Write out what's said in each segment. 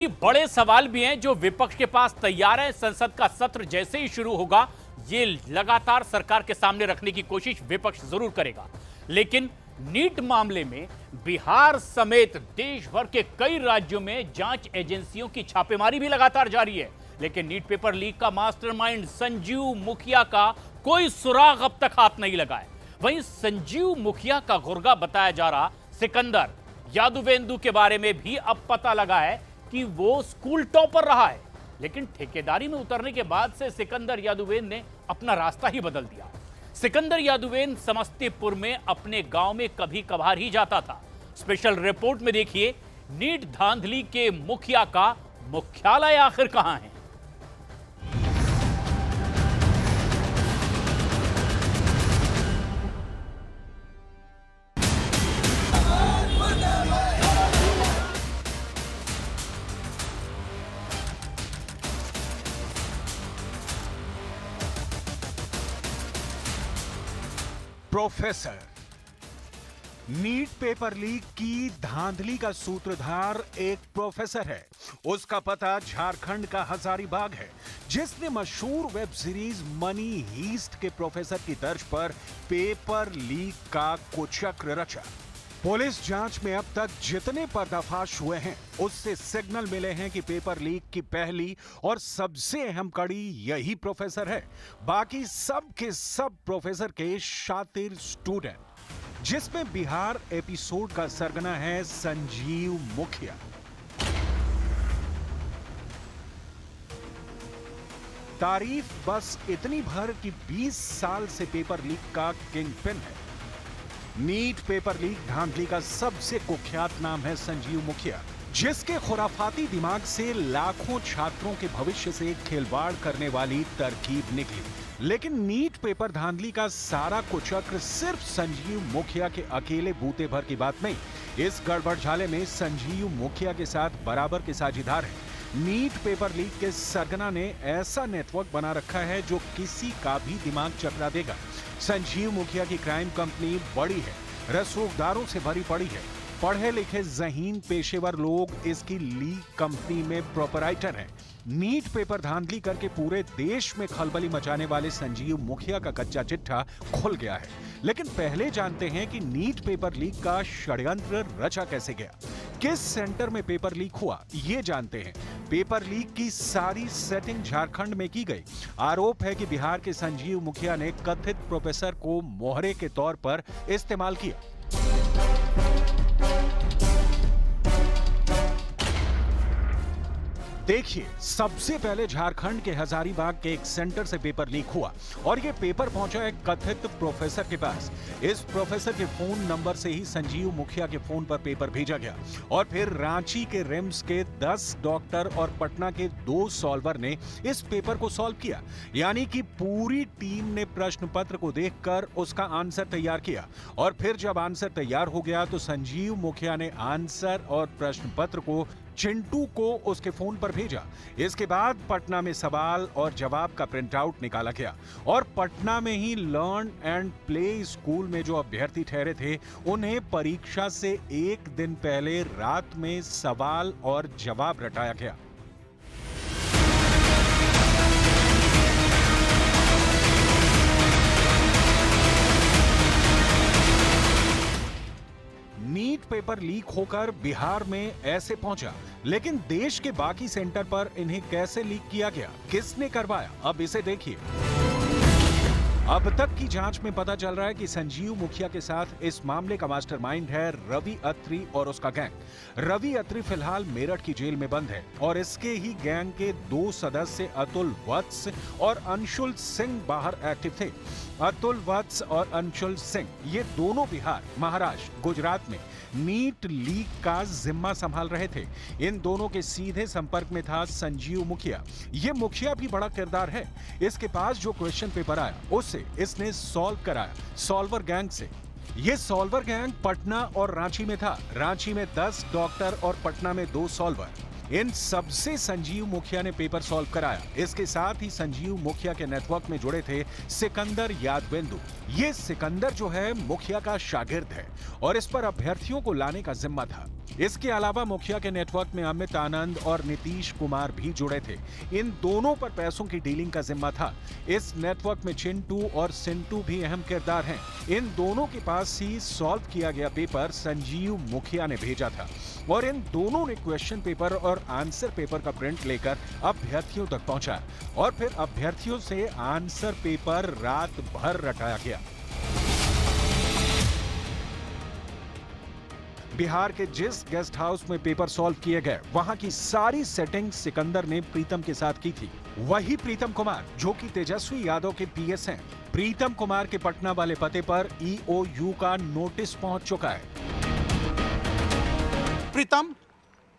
बड़े सवाल भी हैं जो विपक्ष के पास तैयार है। संसद का सत्र जैसे ही शुरू होगा, ये लगातार सरकार के सामने रखने की कोशिश विपक्ष जरूर करेगा। लेकिन नीट मामले में बिहार समेत देश भर के कई राज्यों में जांच एजेंसियों की छापेमारी भी लगातार जारी है। लेकिन नीट पेपर लीक का मास्टरमाइंड संजीव मुखिया का कोई सुराग अब तक हाथ नहीं लगा है। वहीं संजीव मुखिया का गुर्गा बताया जा रहा सिकंदर यादवेंदु के बारे में भी अब पता लगा है कि वो स्कूल टॉपर रहा है। लेकिन ठेकेदारी में उतरने के बाद से सिकंदर यादवेंद्र ने अपना रास्ता ही बदल दिया। सिकंदर यादवेंद्र समस्तीपुर में अपने गांव में कभी कभार ही जाता था। स्पेशल रिपोर्ट में देखिए, नीट धांधली के मुखिया का मुख्यालय आखिर कहां है। प्रोफेसर नीट पेपर लीक की धांधली का सूत्रधार एक प्रोफेसर है। उसका पता झारखंड का हजारीबाग है, जिसने मशहूर वेब सीरीज मनी हीस्ट के प्रोफेसर की तर्ज पर पेपर लीक का कुचक्र रचा। पुलिस जांच में अब तक जितने पर्दाफाश हुए हैं, उससे सिग्नल मिले हैं कि पेपर लीक की पहली और सबसे अहम कड़ी यही प्रोफेसर है। बाकी सब के सब प्रोफेसर के शातिर स्टूडेंट, जिसमें बिहार एपिसोड का सरगना है संजीव मुखिया। तारीफ बस इतनी भर कि 20 साल से पेपर लीक का किंग पिन है। नीट पेपर लीक धांधली का सबसे कुख्यात नाम है संजीव मुखिया, जिसके खुराफाती दिमाग से लाखों छात्रों के भविष्य से खिलवाड़ करने वाली तरकीब निकली। लेकिन नीट पेपर धांधली का सारा कुचक्र सिर्फ संजीव मुखिया के अकेले बूते भर की बात नहीं। इस गड़बड़झाले में संजीव मुखिया के साथ बराबर के साझीदार हैं। नीट पेपर लीक के सरगना ने ऐसा नेटवर्क बना रखा है जो किसी का भी दिमाग चकरा देगा। संजीव मुखिया की क्राइम कंपनी बड़ी है, रसूखदारों से भरी पड़ी है। पढ़े लिखे ज़हीन पेशेवर लोग इसकी लीक कंपनी में प्रोपराइटर हैं। नीट पेपर धांधली करके पूरे देश में खलबली मचाने वाले संजीव मुखिया का कच्चा चिट्ठा खुल गया है। लेकिन पहले जानते हैं कि नीट पेपर लीक का षड्यंत्र रचा कैसे गया, किस सेंटर में पेपर लीक हुआ, ये जानते हैं। पेपर लीक की सारी सेटिंग झारखंड में की गई। आरोप है कि बिहार के संजीव मुखिया ने कथित प्रोफेसर को मोहरे के तौर पर इस्तेमाल किया। देखिए, सबसे पहले झारखंड के हजारीबाग के एक सेंटर से पेपर लीक हुआ और यह पेपर पहुंचा एक कथित प्रोफेसर के पास। इस प्रोफेसर के फोन नंबर से ही संजीव मुखिया के फोन पर पेपर भेजा गया और फिर रांची के रिम्स के 10 डॉक्टर और पटना के 2 सॉल्वर ने इस पेपर को सॉल्व किया। यानी कि पूरी टीम ने प्रश्न पत्र को देखकर उसका आंसर तैयार किया और फिर जब आंसर तैयार हो गया तो संजीव मुखिया ने आंसर और प्रश्न पत्र को चिंटू को उसके फोन पर भेजा। इसके बाद पटना में सवाल और जवाब का प्रिंट आउट निकाला गया और पटना में ही लर्न एंड प्ले स्कूल में जो अभ्यर्थी ठहरे थे, उन्हें परीक्षा से एक दिन पहले रात में सवाल और जवाब रटाया गया। नीट पेपर लीक होकर बिहार में ऐसे पहुंचा, लेकिन देश के बाकी सेंटर पर इन्हें कैसे लीक किया गया, किसने करवाया, अब इसे देखिए। अब तक की जांच में पता चल रहा है कि संजीव मुखिया के साथ इस मामले का मास्टरमाइंड है रवि अत्री और उसका गैंग। रवि अत्री फिलहाल मेरठ की जेल में बंद है और इसके ही गैंग के 2 सदस्य अतुल वत्स और अंशुल सिंह बाहर एक्टिव थे। अतुल वत्स और अंशुल सिंह ये दोनों बिहार, महाराष्ट्र, गुजरात में नीट लीक का जिम्मा संभाल रहे थे। इन दोनों के सीधे संपर्क में था संजीव मुखिया। ये मुखिया भी बड़ा किरदार है। इसके पास जो क्वेश्चन पेपर आया, उससे इसने सॉल्व कराया सॉल्वर गैंग से। ये सॉल्वर गैंग पटना और रांची में था। रांची में 10 डॉक्टर और पटना में 2 सॉल्वर। इन सबसे संजीव मुखिया ने पेपर सॉल्व कराया। इसके साथ ही संजीव मुखिया के नेटवर्क में जुड़े थे सिकंदर यादवेंदु। ये सिकंदर जो है मुखिया का शागिर्द है और इस पर अभ्यर्थियों को लाने का जिम्मा था। इसके अलावा मुखिया के नेटवर्क में अमित आनंद और नीतीश कुमार भी जुड़े थे। इन दोनों पर पैसों की डीलिंग का जिम्मा था। इस नेटवर्क में चिंटू और सिंटू भी अहम किरदार हैं। इन दोनों के पास ही सॉल्व किया गया पेपर संजीव मुखिया ने भेजा था और इन दोनों ने क्वेश्चन पेपर और आंसर पेपर का प्रिंट लेकर अभ्यर्थियों तक पहुंचा और फिर अभ्यर्थियों से आंसर पेपर रात भर रटाया गया। बिहार के जिस गेस्ट हाउस में पेपर सॉल्व किए गए वहां की सारी सेटिंग सिकंदर ने प्रीतम के साथ की थी। वही प्रीतम कुमार जो कि तेजस्वी यादव के पीएस हैं। प्रीतम कुमार के पटना वाले पते पर ईओयू का नोटिस पहुंच चुका है। प्रीतम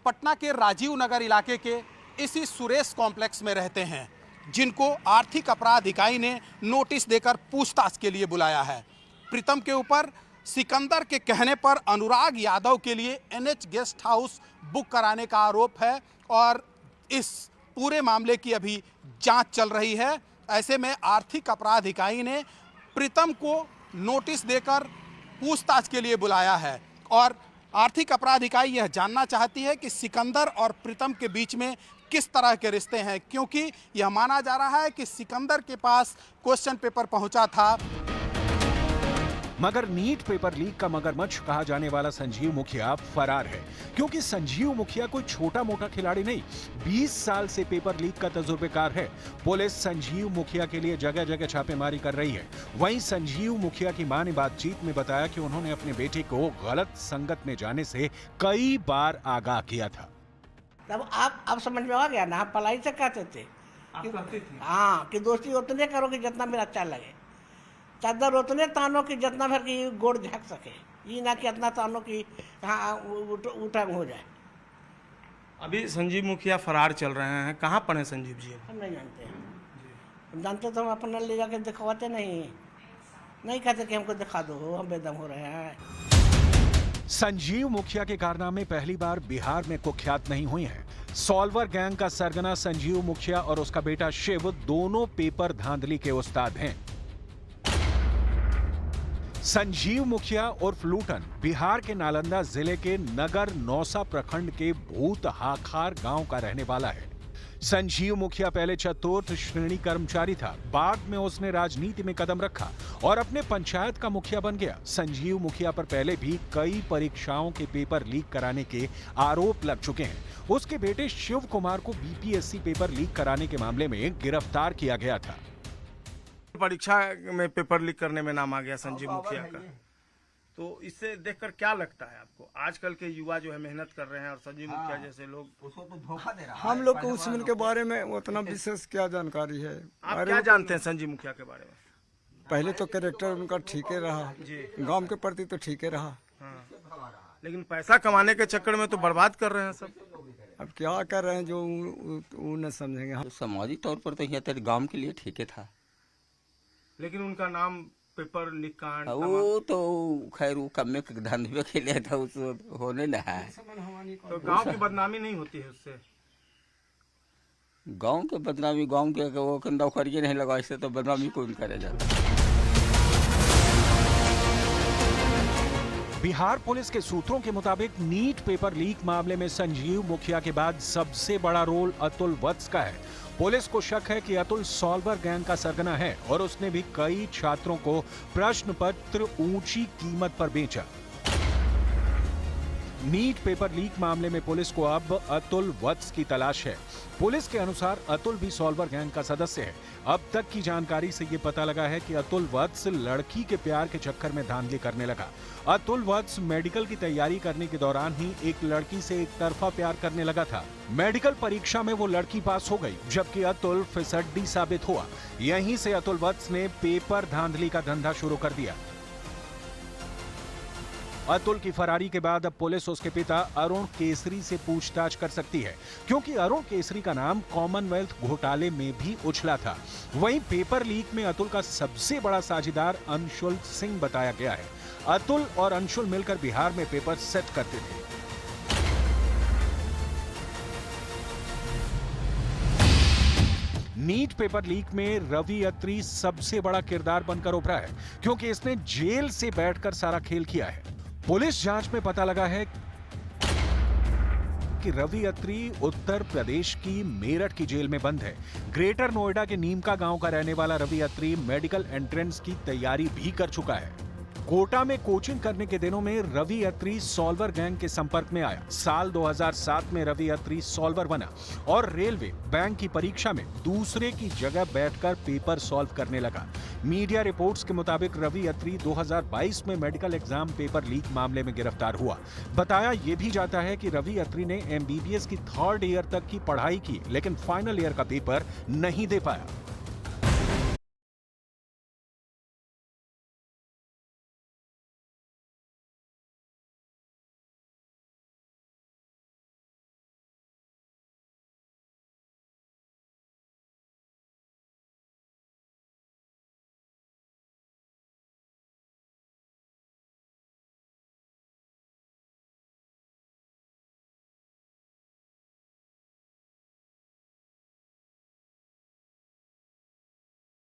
पटना के राजीव नगर इलाके के इसी सुरेश कॉम्प्लेक्स में रहते हैं, जिनको आर्थिक अपराध इकाई ने नोटिस देकर पूछताछ के लिए बुलाया है। प्रीतम के ऊपर सिकंदर के कहने पर अनुराग यादव के लिए एनएच गेस्ट हाउस बुक कराने का आरोप है और इस पूरे मामले की अभी जांच चल रही है। ऐसे में आर्थिक अपराध इकाई ने प्रीतम को नोटिस देकर पूछताछ के लिए बुलाया है और आर्थिक अपराध इकाई यह जानना चाहती है कि सिकंदर और प्रीतम के बीच में किस तरह के रिश्ते हैं, क्योंकि यह माना जा रहा है कि सिकंदर के पास क्वेश्चन पेपर पहुंचा था। मगर नीट पेपर लीक का मगरमच्छ कहा जाने वाला संजीव मुखिया फरार है, क्योंकि संजीव मुखिया कोई छोटा मोटा खिलाड़ी नहीं, 20 साल से पेपर लीक का तजुर्बेकार है। पुलिस संजीव मुखिया के लिए जगह जगह छापेमारी कर रही है। वहीं संजीव मुखिया की मां ने बातचीत में बताया कि उन्होंने अपने बेटे को गलत संगत में जाने से कई बार आगाह किया था। तब आप समझ में आ गया ना, आप पलाई से कहते थे हाँ कि दोस्ती उतने करो कि जितना मेरा अच्छा लगे, चादर उतने तानो कि जितना भर की गोड़ झक सके, ये ना कि इतना तानो कि हाँ उठंग हो जाए। अभी संजीव मुखिया फरार चल रहे हैं, कहाँ पर हैं संजीव जी? हम नहीं जानते हैं, हम जानते तो हम अपना ले जाके दिखवाते नहीं कहते कि हमको दिखा दो, हम बेदम हो रहे हैं। संजीव मुखिया के कारनामे पहली बार बिहार में कुख्यात नहीं हुए हैं। सॉल्वर गैंग का सरगना संजीव मुखिया और उसका बेटा शिव दोनों पेपर धांधली के उस्ताद हैं। संजीव उर्फ फ्लूटन बिहार के नालंदा जिले के नगर नौसा प्रखंड के भूत हाखार गांव का रहने वाला है। संजीव मुखिया पहले चतुर्थ श्रेणी कर्मचारी था, बाद में उसने राजनीति में कदम रखा और अपने पंचायत का मुखिया बन गया। संजीव मुखिया पर पहले भी कई परीक्षाओं के पेपर लीक कराने के आरोप लग चुके हैं। उसके बेटे शिव कुमार को बीपीएससी पेपर लीक कराने के मामले में गिरफ्तार किया गया था। परीक्षा में पेपर लीक करने में नाम आ गया संजीव मुखिया का, तो इससे देखकर क्या लगता है आपको? आजकल के युवा जो है मेहनत कर रहे हैं और संजीव मुखिया जैसे लोग उसको तो धोखा दे रहा है। हम लोग को उसमें के बारे में उतना विशेष क्या जानकारी है? आप क्या जानते हैं संजीव मुखिया के बारे में? पहले तो कैरेक्टर उनका ठीक ही रहा, गांव के प्रति तो ठीक ही रहा। हाँ। लेकिन पैसा कमाने के चक्कर में तो बर्बाद कर रहे हैं सब। अब क्या कर रहे हैं जो वो न समझेंगे। तो सामाजिक तौर पर तो यहाँ तेरे गांव के लिए ठीक था, लेकिन उनका नाम पेपर लीक कांड वो तो खैर वो कम के धंधे के लिए था, उस होने न है। तो गांव की बदनामी नहीं होती है उससे? गांव के बदनामी गांव के वो नौकरिये नहीं लगा, इससे तो बदनामी कौन करेगा? बिहार पुलिस के सूत्रों के मुताबिक नीट पेपर लीक मामले में संजीव मुखिया के बाद सबसे बड़ा रोल अतुल वत्स का है। पुलिस को शक है कि अतुल सॉल्वर गैंग का सरगना है और उसने भी कई छात्रों को प्रश्न पत्र ऊंची कीमत पर बेचा। नीट पेपर लीक मामले में पुलिस को अब अतुल वत्स की तलाश है। पुलिस के अनुसार अतुल भी सॉल्वर गैंग का सदस्य है। अब तक की जानकारी से यह पता लगा है कि अतुल वत्स लड़की के प्यार के चक्कर में धांधली करने लगा। अतुल वत्स मेडिकल की तैयारी करने के दौरान ही एक लड़की से एक तरफा प्यार करने लगा था। मेडिकल परीक्षा में वो लड़की पास हो गई, जबकि अतुल फिसड्डी साबित हुआ। यहीं से अतुल वत्स ने पेपर धांधली का धंधा शुरू कर दिया। अतुल की फरारी के बाद अब पुलिस उसके पिता अरुण केसरी से पूछताछ कर सकती है, क्योंकि अरुण केसरी का नाम कॉमनवेल्थ घोटाले में भी उछला था। वहीं पेपर लीक में अतुल का सबसे बड़ा साझेदार अंशुल सिंह बताया गया है। अतुल और अंशुल मिलकर बिहार में पेपर सेट करते थे। नीट पेपर लीक में रवि अत्री सबसे बड़ा किरदार बनकर उभरा है, क्योंकि इसने जेल से बैठकर सारा खेल किया है। पुलिस जांच में पता लगा है कि रवि अत्री उत्तर प्रदेश की मेरठ की जेल में बंद है। ग्रेटर नोएडा के नीमका गांव का रहने वाला रवि अत्री मेडिकल एंट्रेंस की तैयारी भी कर चुका है। कोटा में कोचिंग करने के दिनों में रवि अत्री सॉल्वर गैंग के संपर्क में आया। साल 2007 में रवि अत्री सॉल्वर बना और रेलवे बैंक की परीक्षा में दूसरे की जगह बैठकर पेपर सॉल्व करने लगा। मीडिया रिपोर्ट्स के मुताबिक रवि अत्री 2022 में मेडिकल एग्जाम पेपर लीक मामले में गिरफ्तार हुआ। बताया यह भी जाता है कि रवि अत्री ने MBBS की 3rd ईयर तक की पढ़ाई की, लेकिन फाइनल ईयर का पेपर नहीं दे पाया।